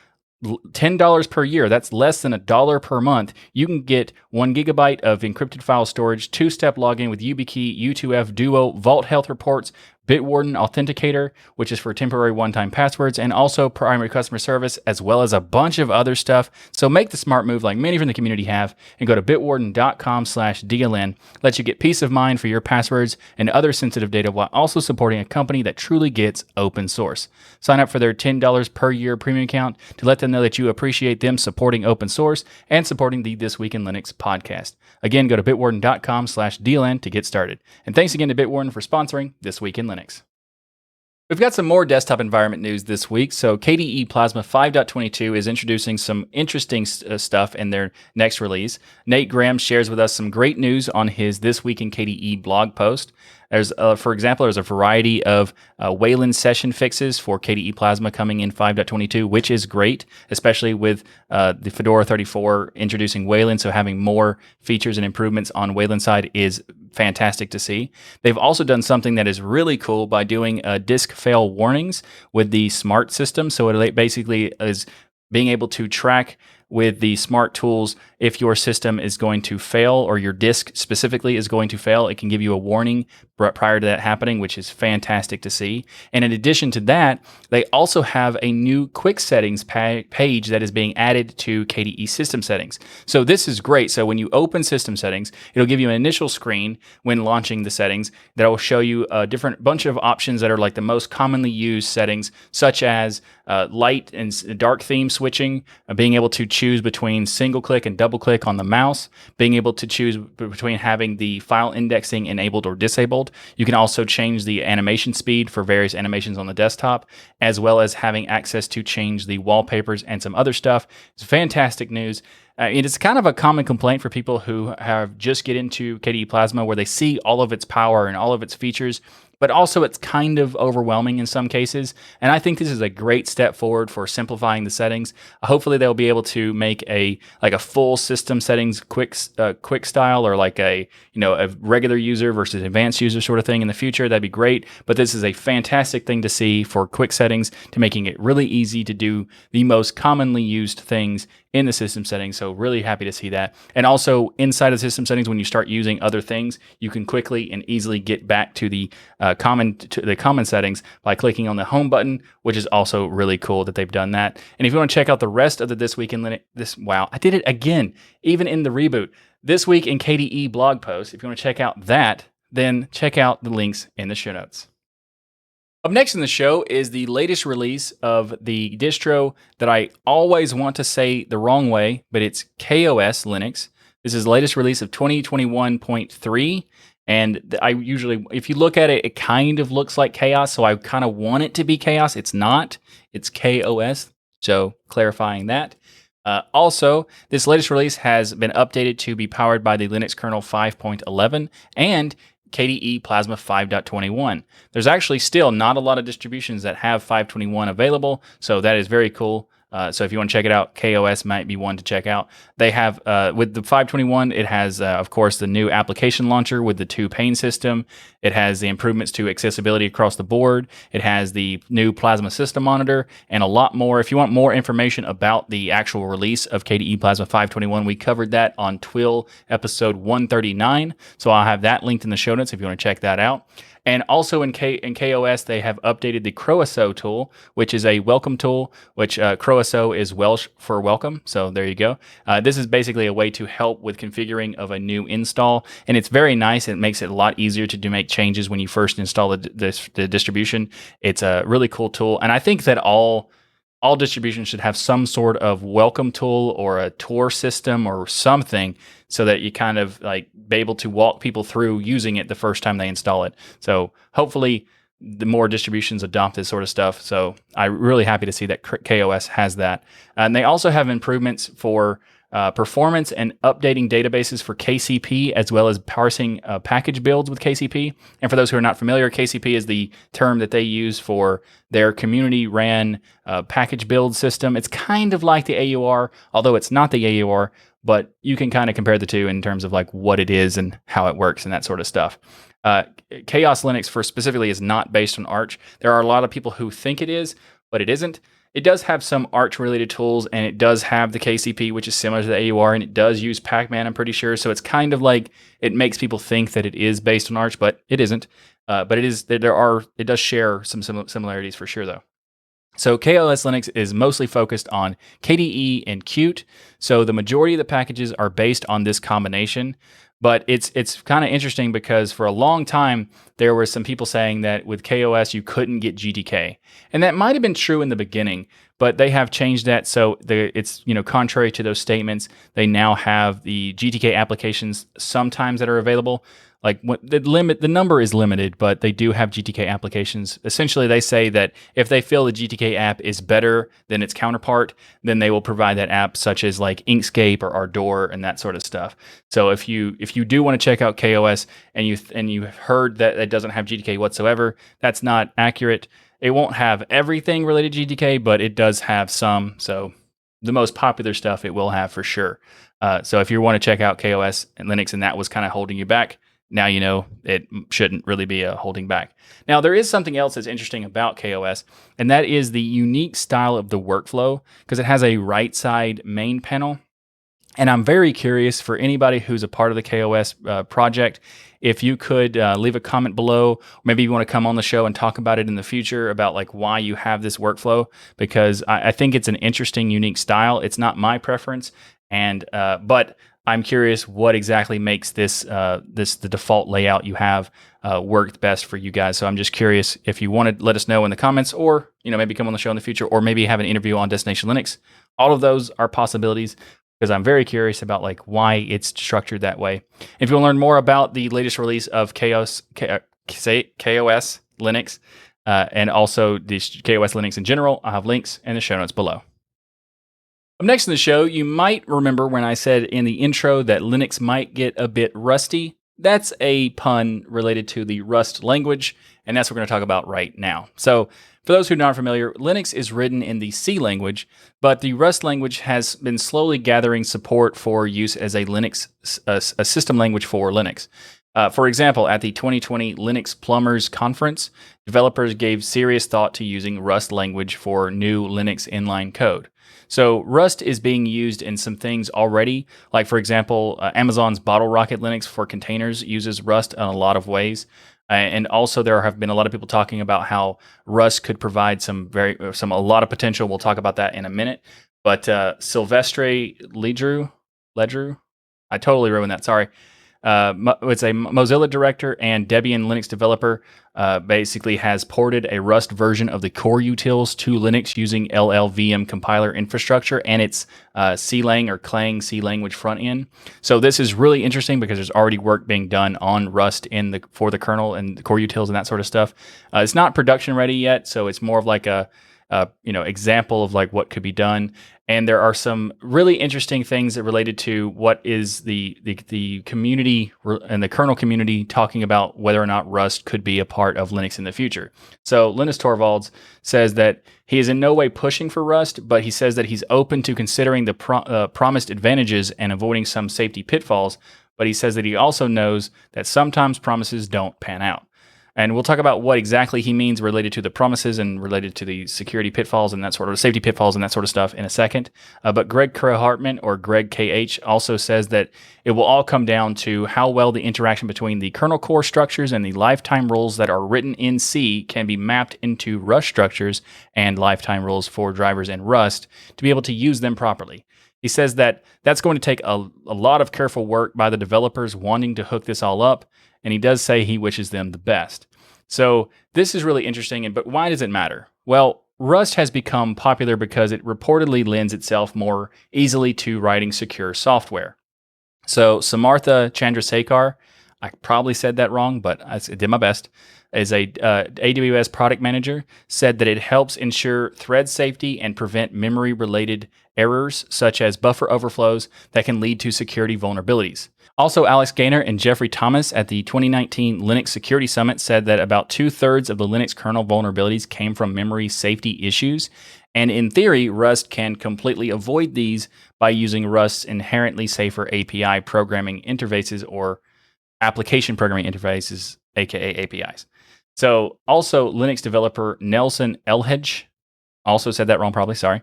$10 per year, that's less than $1 per month, you can get 1 gigabyte of encrypted file storage, 2-step login with YubiKey, U2F, Duo, Vault Health Reports, Bitwarden Authenticator, which is for temporary one-time passwords, and also primary customer service, as well as a bunch of other stuff. So make the smart move like many from the community have and go to bitwarden.com/DLN. Lets you get peace of mind for your passwords and other sensitive data while also supporting a company that truly gets open source. Sign up for their $10 per year premium account to let them know that you appreciate them supporting open source and supporting the This Week in Linux podcast. Again, go to bitwarden.com/DLN to get started. And thanks again to Bitwarden for sponsoring This Week in Linux. We've got some more desktop environment news this week. So KDE Plasma 5.22 is introducing some interesting stuff in their next release. Nate Graham shares with us some great news on his This Week in KDE blog post. There's, for example, there's a variety of Wayland session fixes for KDE Plasma coming in 5.22, which is great, especially with the Fedora 34 introducing Wayland. So having more features and improvements on Wayland side is fantastic to see. They've also done something that is really cool by doing disk fail warnings with the smart system. So it basically is being able to track with the smart tools if your system is going to fail or your disk specifically is going to fail. It can give you a warning prior to that happening, which is fantastic to see. And in addition to that, they also have a new quick settings page that is being added to KDE system settings. So this is great. So when you open system settings, it'll give you an initial screen when launching the settings that will show you a different bunch of options that are like the most commonly used settings, such as light and dark theme switching, being able to choose between single click and double click on the mouse, being able to choose between having the file indexing enabled or disabled. You can also change the animation speed for various animations on the desktop, as well as having access to change the wallpapers and some other stuff. It's fantastic news. It is kind of a common complaint for people who have just get into KDE Plasma where they see all of its power and all of its features, but also it's kind of overwhelming in some cases. And I think this is a great step forward for simplifying the settings. Hopefully they'll be able to make a full system settings quick style, or like a regular user versus advanced user sort of thing in the future. That'd be great. But this is a fantastic thing to see for quick settings, to making it really easy to do the most commonly used things in the system settings. So really happy to see that. And also inside of system settings, when you start using other things, you can quickly and easily get back to the common settings by clicking on the home button, which is also really cool that they've done that. And if you want to check out the rest of the This Week in Linux, wow, I did it again, even in the reboot. This Week in KDE blog post, if you want to check out that, then check out the links in the show notes. Up next in the show is the latest release of the distro that I always want to say the wrong way, but it's KaOS Linux. This is the latest release of 2021.3. And I usually, if you look at it, it kind of looks like KaOS, so I kind of want it to be KaOS. It's not. It's KaOS, so clarifying that. Also, this latest release has been updated to be powered by the Linux kernel 5.11 and KDE Plasma 5.21. There's actually still not a lot of distributions that have 5.21 available, so that is very cool. So if you want to check it out, KaOS might be one to check out. They have, with the 5.21, it has, of course, the new application launcher with the 2-pane system. It has the improvements to accessibility across the board. It has the new Plasma system monitor and a lot more. If you want more information about the actual release of KDE Plasma 5.21, we covered that on TWIL episode 139. So I'll have that linked in the show notes if you want to check that out. And also in KaOS, they have updated the KroSO tool, which is a welcome tool, which KroSO is Welsh for welcome. So there you go. This is basically a way to help with configuring of a new install. And it's very nice. It makes it a lot easier to make changes when you first install the distribution. It's a really cool tool. And I think that all distributions should have some sort of welcome tool or a tour system or something, so that you kind of like be able to walk people through using it the first time they install it. So hopefully the more distributions adopt this sort of stuff. So I'm really happy to see that KaOS has that. And they also have improvements for performance and updating databases for KCP, as well as parsing package builds with KCP. And for those who are not familiar, KCP is the term that they use for their community ran package build system. It's kind of like the AUR, although it's not the AUR, but you can kind of compare the two in terms of like what it is and how it works and that sort of stuff. KaOS Linux for specifically is not based on Arch. There are a lot of people who think it is, but it isn't. It does have some Arch-related tools, and it does have the KCP, which is similar to the AUR, and it does use Pacman, I'm pretty sure. So it's kind of like it makes people think that it is based on Arch, but it isn't. But it does share some similarities for sure, though. So KaOS Linux is mostly focused on KDE and Qt. So the majority of the packages are based on this combination. But it's kind of interesting because for a long time there were some people saying that with KaOS you couldn't get GTK, and that might have been true in the beginning. But they have changed that, so it's contrary to those statements. They now have the GTK applications sometimes that are available. Like the number is limited, but they do have GTK applications. Essentially, they say that if they feel the GTK app is better than its counterpart, then they will provide that app, such as like Inkscape or Ardor and that sort of stuff. So if you do want to check out KaOS and you heard that it doesn't have GTK whatsoever, that's not accurate. It won't have everything related to GTK, but it does have some. So the most popular stuff it will have for sure. So if you want to check out KaOS and Linux and that was kind of holding you back, now you know it shouldn't really be a holding back. Now, there is something else that's interesting about KaOS, and that is the unique style of the workflow, because it has a right side main panel. And I'm very curious for anybody who's a part of the KaOS project, if you could leave a comment below, or maybe you want to come on the show and talk about it in the future about like why you have this workflow, because I think it's an interesting, unique style. It's not my preference, and but I'm curious what exactly makes this the default layout you have work best for you guys. So I'm just curious if you want to let us know in the comments, or maybe come on the show in the future, or maybe have an interview on Destination Linux. All of those are possibilities, because I'm very curious about like why it's structured that way. If you want to learn more about the latest release of KaOS Linux and also the KaOS Linux in general, I'll have links in the show notes below. Up next in the show, you might remember when I said in the intro that Linux might get a bit rusty. That's a pun related to the Rust language, and that's what we're going to talk about right now. So for those who are not familiar, Linux is written in the C language, but the Rust language has been slowly gathering support for use as a system language for Linux. For example, at the 2020 Linux Plumbers Conference, developers gave serious thought to using Rust language for new Linux inline code. So Rust is being used in some things already, like for example, Amazon's Bottle Rocket Linux for containers uses Rust in a lot of ways. And also there have been a lot of people talking about how Rust could provide a lot of potential. We'll talk about that in a minute. But Sylvestre Ledru, I totally ruined that, sorry. It's a Mozilla director and Debian Linux developer, basically has ported a Rust version of the core utils to Linux using LLVM compiler infrastructure and its CLang or Clang C language front end. So this is really interesting because there's already work being done on Rust for the kernel and the core utils and that sort of stuff. It's not production ready yet, so it's more of like a example of like what could be done. And there are some really interesting things that related to what is the community and the kernel community talking about whether or not Rust could be a part of Linux in the future. So Linus Torvalds says that he is in no way pushing for Rust, but he says that he's open to considering the promised advantages and avoiding some safety pitfalls. But he says that he also knows that sometimes promises don't pan out. And we'll talk about what exactly he means related to the promises and related to the security pitfalls and that sort of safety pitfalls and that sort of stuff in a second. But Greg Hartman, or Greg KH, also says that it will all come down to how well the interaction between the kernel core structures and the lifetime rules that are written in C can be mapped into Rust structures and lifetime rules for drivers in Rust to be able to use them properly. He says that that's going to take a lot of careful work by the developers wanting to hook this all up, and he does say he wishes them the best. So this is really interesting, but why does it matter? Well, Rust has become popular because it reportedly lends itself more easily to writing secure software. So Samartha Chandrasekhar, I probably said that wrong, but I did my best, is a AWS product manager, said that it helps ensure thread safety and prevent memory-related errors, such as buffer overflows that can lead to security vulnerabilities. Also, Alex Gaynor and Jeffrey Thomas at the 2019 Linux Security Summit said that about 2/3 of the Linux kernel vulnerabilities came from memory safety issues. And in theory, Rust can completely avoid these by using Rust's inherently safer API programming interfaces, or application programming interfaces, aka APIs. So also Linux developer Nelson Elhedge, also said that wrong probably, sorry,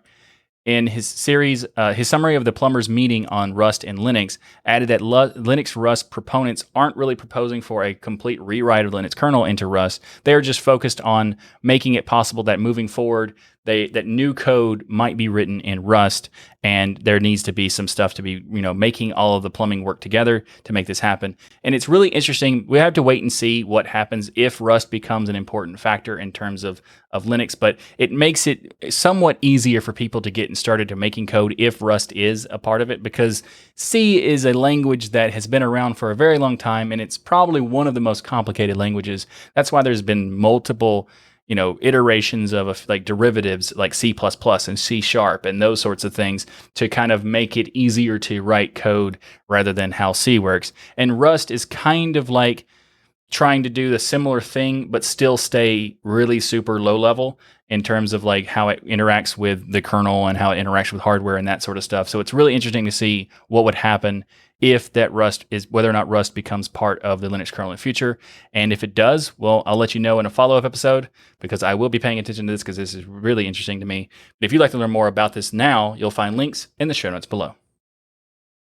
in his series, his summary of the plumber's meeting on Rust and Linux, added that Linux Rust proponents aren't really proposing for a complete rewrite of the Linux kernel into Rust. They're just focused on making it possible that moving forward, that new code might be written in Rust, and there needs to be some stuff to be, making all of the plumbing work together to make this happen. And it's really interesting. We have to wait and see what happens if Rust becomes an important factor in terms of Linux, but it makes it somewhat easier for people to get started to making code if Rust is a part of it, because C is a language that has been around for a very long time, and it's probably one of the most complicated languages. That's why there's been multiple iterations of like derivatives like C++ and C# and those sorts of things to kind of make it easier to write code rather than how C works. And Rust is kind of like trying to do the similar thing, but still stay really super low level in terms of like how it interacts with the kernel and how it interacts with hardware and that sort of stuff. So it's really interesting to see what would happen if that whether or not Rust becomes part of the Linux kernel in the future. And if it does, well, I'll let you know in a follow-up episode, because I will be paying attention to this because this is really interesting to me. But if you'd like to learn more about this now, you'll find links in the show notes below.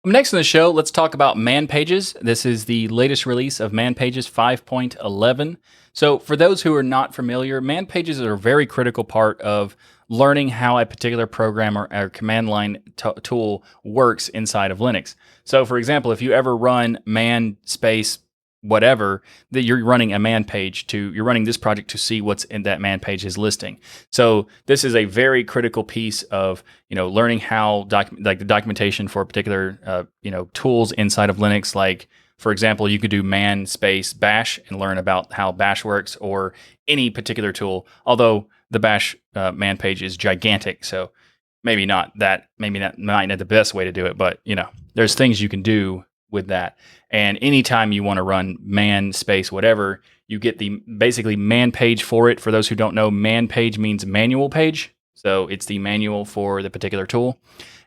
Next in the show, let's talk about man pages. This is the latest release of man pages 5.11. So for those who are not familiar, man pages are a very critical part of learning how a particular program or command line tool works inside of Linux. So for example, if you ever run man space whatever, that you're running a man page you're running this project to see what's in that man page's listing. So this is a very critical piece of, learning how the documentation for particular, tools inside of Linux. Like, for example, you could do man space bash and learn about how bash works, or any particular tool, although the bash man page is gigantic. So maybe not that the best way to do it, but there's things you can do with that. And anytime you want to run man space whatever, you get the basically man page for it. For those who don't know, man page means manual page. So it's the manual for the particular tool.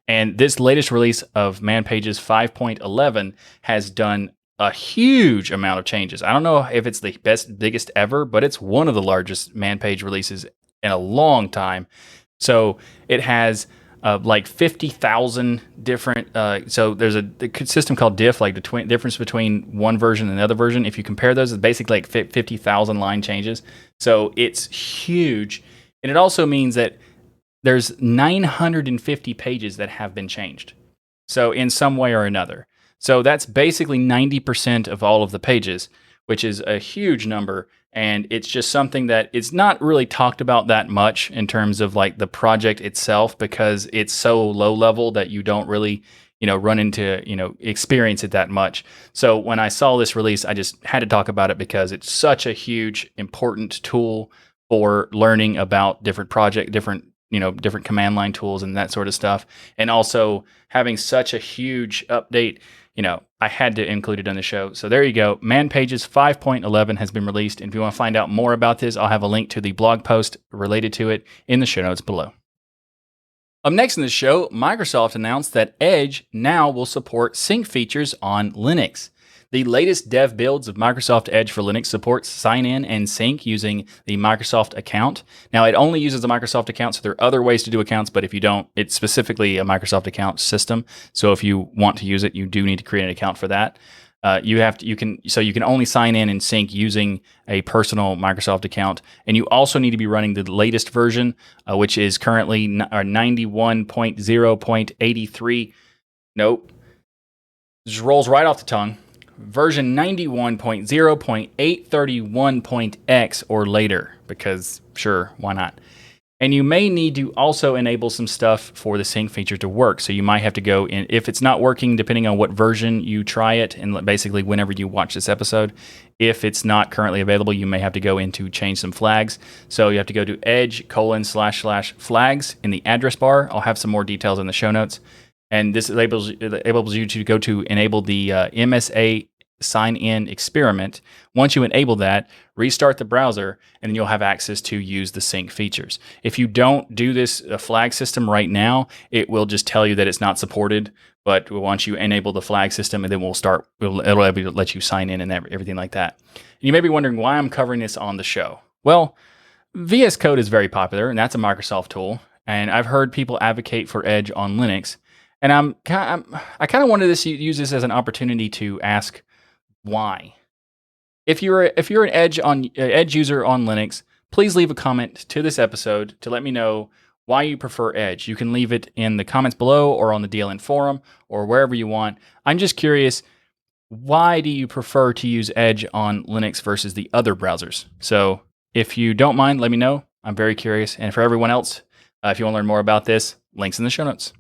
And this latest release of man pages 5.11 has done a huge amount of changes. I don't know if it's the biggest ever, but it's one of the largest man page releases in a long time. So it has like 50,000 different. So there's a system called diff, like the difference between one version and another version. If you compare those, it's basically like 50,000 line changes. So it's huge. And it also means that there's 950 pages that have been changed. So in some way or another. So that's basically 90% of all of the pages, which is a huge number. And it's just something that it's not really talked about that much in terms of like the project itself, because it's so low level that you don't really, run into, experience it that much. So when I saw this release, I just had to talk about it because it's such a huge, important tool for learning about different different command line tools and that sort of stuff. And also having such a huge update, I had to include it on the show. So there you go. Man Pages 5.11 has been released. And if you want to find out more about this, I'll have a link to the blog post related to it in the show notes below. Up next in the show, Microsoft announced that Edge now will support sync features on Linux. The latest dev builds of Microsoft Edge for Linux supports sign-in and sync using the Microsoft account. Now, it only uses the Microsoft account, so there are other ways to do accounts, but if you don't, it's specifically a Microsoft account system. So if you want to use it, you do need to create an account for that. You can only sign in and sync using a personal Microsoft account, and you also need to be running the latest version, which is currently 91.0.83. Nope, just rolls right off the tongue. Version 91.0.831.x or later, because sure, why not? And you may need to also enable some stuff for the sync feature to work. So you might have to go in, if it's not working, depending on what version you try it, and basically whenever you watch this episode, if it's not currently available, you may have to go in to change some flags. So you have to go to edge://flags in the address bar. I'll have some more details in the show notes. And this enables you to go to enable the MSA sign-in experiment. Once you enable that, restart the browser, and then you'll have access to use the sync features. If you don't do this flag system right now, it will just tell you that it's not supported. But once you enable the flag system, and then it'll let you sign in and everything like that. And you may be wondering why I'm covering this on the show. Well, VS Code is very popular, and that's a Microsoft tool. and I've heard people advocate for Edge on Linux. And I kind of wanted to use this as an opportunity to ask why. If you're an Edge user on Linux, please leave a comment to this episode to let me know why you prefer Edge. You can leave it in the comments below or on the DLN forum or wherever you want. I'm just curious, why do you prefer to use Edge on Linux versus the other browsers? So if you don't mind, let me know. I'm very curious. And for everyone else, if you want to learn more about this, links in the show notes.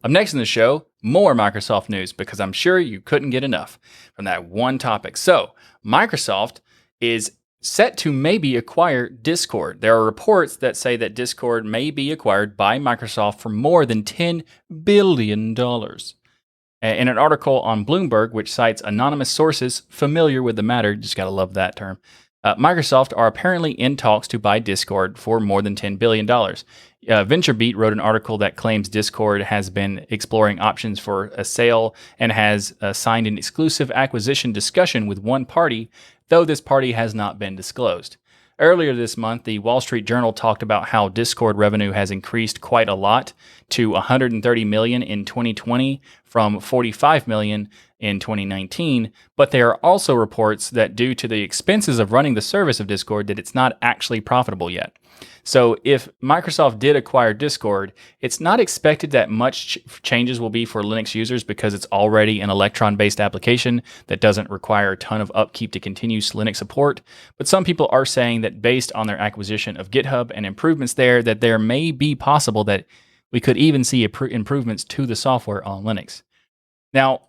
Up next in the show, more Microsoft news, because I'm sure you couldn't get enough from that one topic. So, Microsoft is set to maybe acquire Discord. There are reports that say that Discord may be acquired by Microsoft for more than $10 billion. In an article on Bloomberg, which cites anonymous sources familiar with the matter, just gotta love that term, Microsoft are apparently in talks to buy Discord for more than $10 billion. VentureBeat wrote an article that claims Discord has been exploring options for a sale and has signed an exclusive acquisition discussion with one party, though this party has not been disclosed. Earlier this month, the Wall Street Journal talked about how Discord revenue has increased quite a lot to $130 million in 2020 from $45 million in 2019, but there are also reports that due to the expenses of running the service of Discord that it's not actually profitable yet. So if Microsoft did acquire Discord, it's not expected that much changes will be for Linux users because it's already an Electron-based application that doesn't require a ton of upkeep to continue Linux support. But some people are saying that based on their acquisition of GitHub and improvements there, that there may be possible that we could even see improvements to the software on Linux. Now,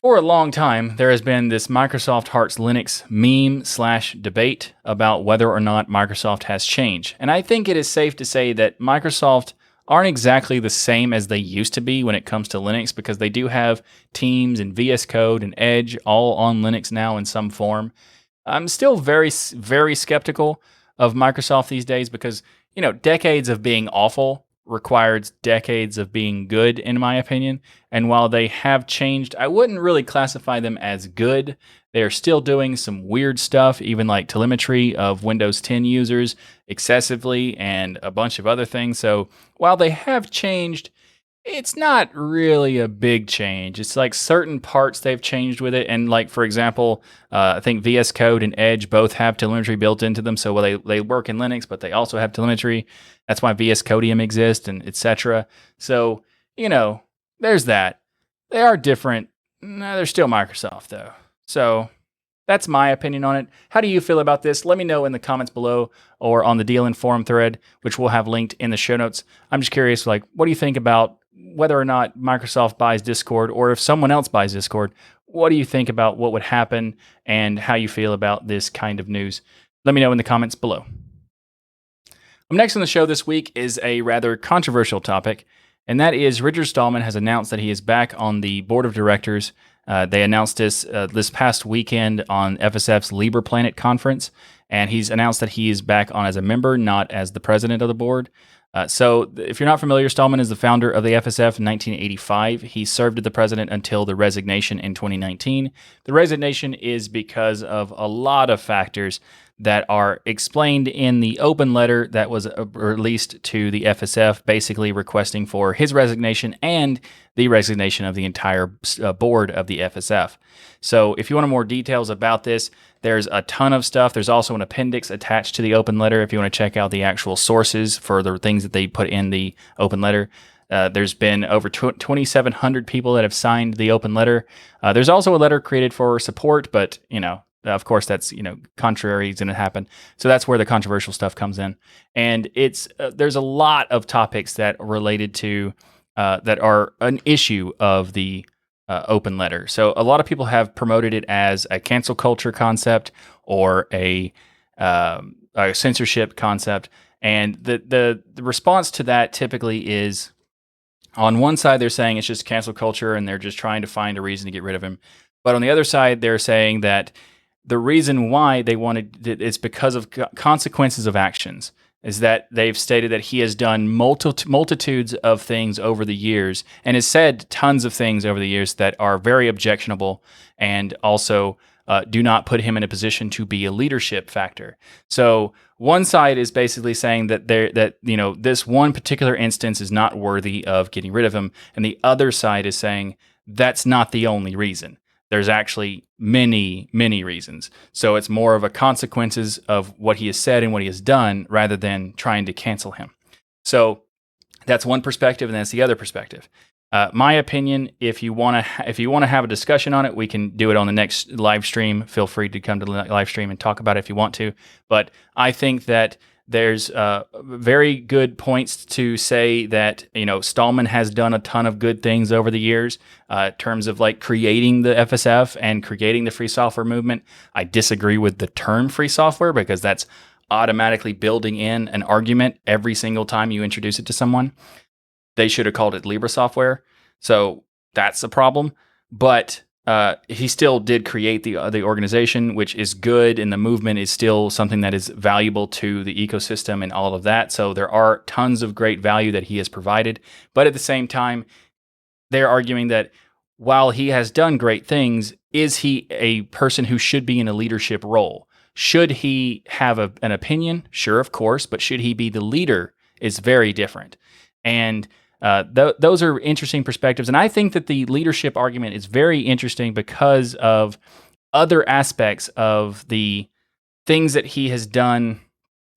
for a long time, there has been this Microsoft Hearts Linux meme/debate about whether or not Microsoft has changed. And I think it is safe to say that Microsoft aren't exactly the same as they used to be when it comes to Linux, because they do have Teams and VS Code and Edge all on Linux now in some form. I'm still very, very skeptical of Microsoft these days because, decades of being awful required decades of being good, in my opinion. And while they have changed, I wouldn't really classify them as good. They are still doing some weird stuff, even like telemetry of Windows 10 users excessively and a bunch of other things. So while they have changed, it's not really a big change. It's like certain parts they've changed with it. And like, for example, I think VS Code and Edge both have telemetry built into them. So they work in Linux, but they also have telemetry. That's why VS Codium exists and etc. So, there's that. They are different. They're still Microsoft though. So that's my opinion on it. How do you feel about this? Let me know in the comments below or on the DLN forum thread, which we'll have linked in the show notes. I'm just curious, what do you think about whether or not Microsoft buys Discord, or if someone else buys Discord? What do you think about what would happen and how you feel about this kind of news? Let me know in the comments below. Next on the show this week is a rather controversial topic, and that is Richard Stallman has announced that he is back on the board of directors. They announced this past weekend on FSF's LibrePlanet conference, and he's announced that he is back on as a member, not as the president of the board. So if you're not familiar, Stallman is the founder of the FSF in 1985. He served as the president until the resignation in 2019. The resignation is because of a lot of factors that are explained in the open letter that was released to the FSF, basically requesting for his resignation and the resignation of the entire board of the FSF. So if you want more details about this, there's a ton of stuff. There's also an appendix attached to the open letter if you want to check out the actual sources for the things that they put in the open letter. There's been over 2,700 people that have signed the open letter. There's also a letter created for support, but, of course, that's, contrary is going to happen. So that's where the controversial stuff comes in. And it's there's a lot of topics that related to that are an issue of the open letter. So a lot of people have promoted it as a cancel culture concept or a censorship concept. And the response to that typically is, on one side, they're saying it's just cancel culture and they're just trying to find a reason to get rid of him. But on the other side, they're saying that the reason why they wanted it is because of consequences of actions, is that they've stated that he has done multitudes of things over the years and has said tons of things over the years that are very objectionable and also do not put him in a position to be a leadership factor. So one side is basically saying that this one particular instance is not worthy of getting rid of him, and the other side is saying that's not the only reason. There's actually many, many reasons. So it's more of a consequences of what he has said and what he has done rather than trying to cancel him. So that's one perspective, and that's the other perspective. My opinion, if you want to have a discussion on it, we can do it on the next live stream. Feel free to come to the live stream and talk about it if you want to. But I think that there's very good points to say that Stallman has done a ton of good things over the years in terms of like creating the FSF and creating the free software movement. I disagree with the term free software because that's automatically building in an argument every single time you introduce it to someone. They should have called it Libre software. So that's a problem. But he still did create the organization, which is good, and the movement is still something that is valuable to the ecosystem and all of that. So there are tons of great value that he has provided. But at the same time, they're arguing that while he has done great things, is he a person who should be in a leadership role? Should he have an opinion? Sure, of course. But should he be the leader is very different. And those are interesting perspectives. And I think that the leadership argument is very interesting because of other aspects of the things that he has done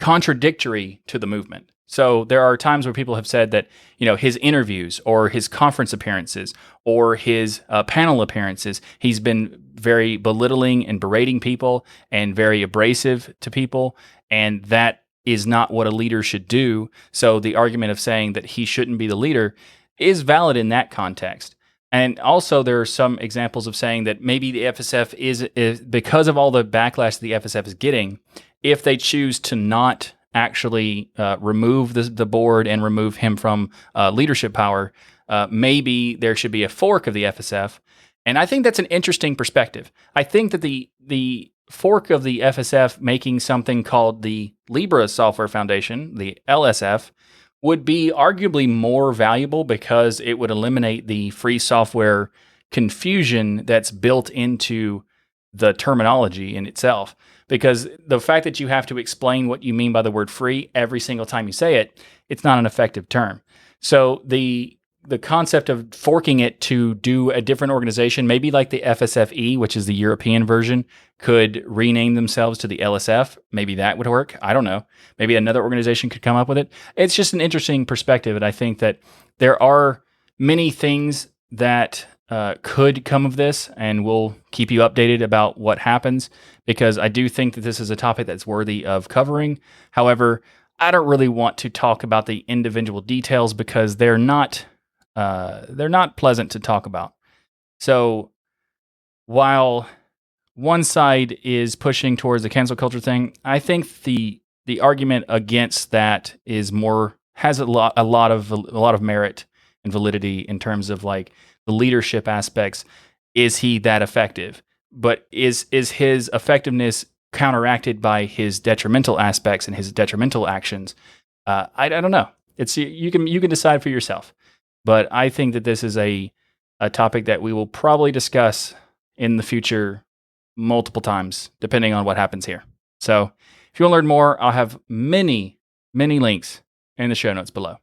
contradictory to the movement. So there are times where people have said that, his interviews or his conference appearances or his panel appearances, he's been very belittling and berating people and very abrasive to people. And that is not what a leader should do. So the argument of saying that he shouldn't be the leader is valid in that context. And also there are some examples of saying that maybe the FSF is because of all the backlash the FSF is getting, if they choose to not actually remove the board and remove him from leadership power, maybe there should be a fork of the FSF. And I think that's an interesting perspective. I think that the fork of the FSF making something called the Libre Software Foundation, the LSF, would be arguably more valuable because it would eliminate the free software confusion that's built into the terminology in itself. Because the fact that you have to explain what you mean by the word free every single time you say it, it's not an effective term. So the concept of forking it to do a different organization, maybe like the FSFE, which is the European version, could rename themselves to the LSF. Maybe that would work. I don't know. Maybe another organization could come up with it. It's just an interesting perspective. And I think that there are many things that could come of this, and we'll keep you updated about what happens, because I do think that this is a topic that's worthy of covering. However, I don't really want to talk about the individual details because they're not pleasant to talk about. So while one side is pushing towards the cancel culture thing, I think the argument against that has a lot of merit and validity in terms of like the leadership aspects. Is he that effective? But is his effectiveness counteracted by his detrimental aspects and his detrimental actions? I don't know. You can decide for yourself. But I think that this is a topic that we will probably discuss in the future multiple times, depending on what happens here. So if you want to learn more, I'll have many, many links in the show notes below.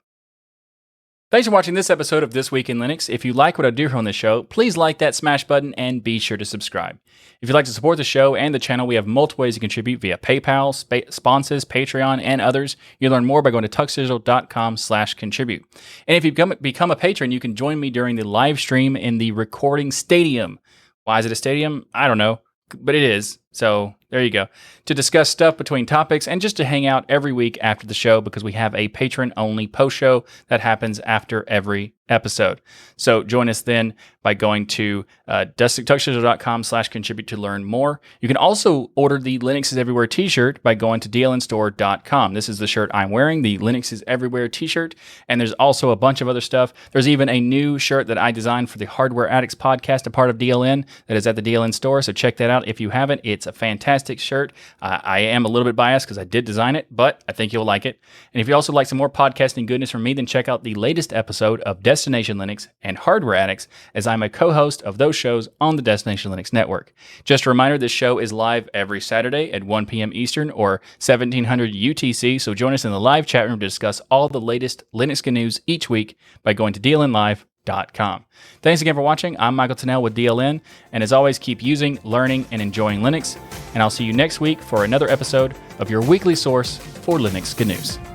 Thanks for watching this episode of This Week in Linux. If you like what I do here on this show, please like that smash button and be sure to subscribe. If you'd like to support the show and the channel, we have multiple ways to contribute via PayPal, sponsors, Patreon, and others. You learn more by going to tuxdigital.com/contribute. And if you become a patron, you can join me during the live stream in the recording stadium. Why is it a stadium? I don't know, but it is. So there you go. To discuss stuff between topics and just to hang out every week after the show, because we have a patron-only post show that happens after every episode. So join us then by going to tuxdigital.com/contribute to learn more. You can also order the Linux is Everywhere t-shirt by going to dlnstore.com. This is the shirt I'm wearing, the Linux is Everywhere t-shirt, and there's also a bunch of other stuff. There's even a new shirt that I designed for the Hardware Addicts podcast, a part of DLN, that is at the DLN store, so check that out if you haven't. It's It's a fantastic shirt. I am a little bit biased because I did design it, but I think you'll like it. And if you also like some more podcasting goodness from me, then check out the latest episode of Destination Linux and Hardware Addicts, as I'm a co-host of those shows on the Destination Linux network. Just a reminder, this show is live every Saturday at 1 p.m. Eastern or 1700 UTC, so join us in the live chat room to discuss all the latest Linux GNews each week by going to dlnlive.com. Thanks again for watching. I'm Michael Tennell with DLN, and as always, keep using, learning, and enjoying Linux, and I'll see you next week for another episode of your weekly source for Linux GNews.